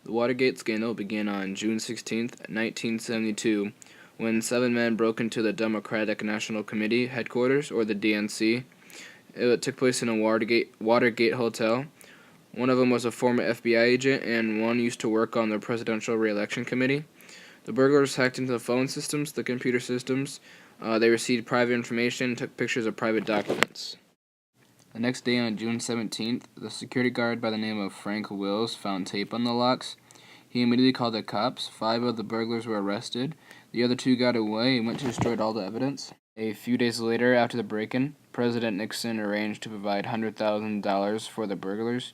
The Watergate scandal began on June 16, 1972, when 7 men broke into the Democratic National Committee headquarters, or the DNC. It took place in a Watergate hotel. One of them was a former FBI agent, and one used to work on the Presidential Re-election Committee. The burglars hacked into the phone systems, the computer systems. They received private information and took pictures of private documents. The next day, on June 17th, the security guard by the name of Frank Wills found tape on the locks. He immediately called the cops. 5 of the burglars were arrested. The other 2 got away and went to destroy all the evidence. A few days later, after the break-in, President Nixon arranged to provide $100,000 for the burglars,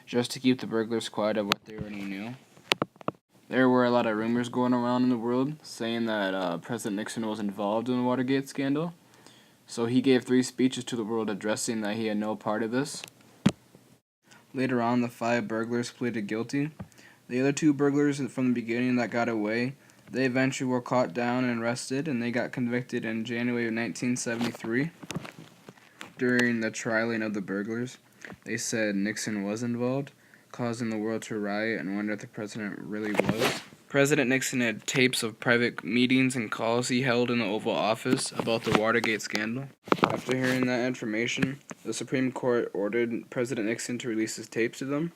just to keep the burglars quiet of what they already knew. There were a lot of rumors going around in the world saying that President Nixon was involved in the Watergate scandal. So he gave 3 speeches to the world addressing that he had no part of this. Later on, the 5 burglars pleaded guilty. The other 2 burglars from the beginning that got away, they eventually were caught down and arrested, and they got convicted in January of 1973. During the trialing of the burglars, they said Nixon was involved, causing the world to riot and wonder if the president really was. President Nixon had tapes of private meetings and calls he held in the Oval Office about the Watergate scandal. After hearing that information, the Supreme Court ordered President Nixon to release his tapes to them.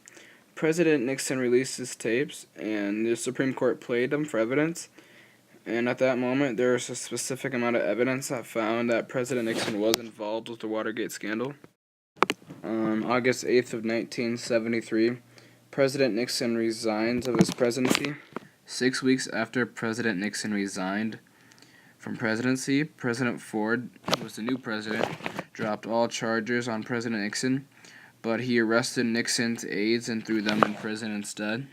President Nixon released his tapes, and the Supreme Court played them for evidence. And at that moment, there was a specific amount of evidence that found that President Nixon was involved with the Watergate scandal. On August 8th of 1973, President Nixon resigned of his presidency. 6 weeks after President Nixon resigned from presidency, President Ford, who was the new president, dropped all charges on President Nixon, but he arrested Nixon's aides and threw them in prison instead.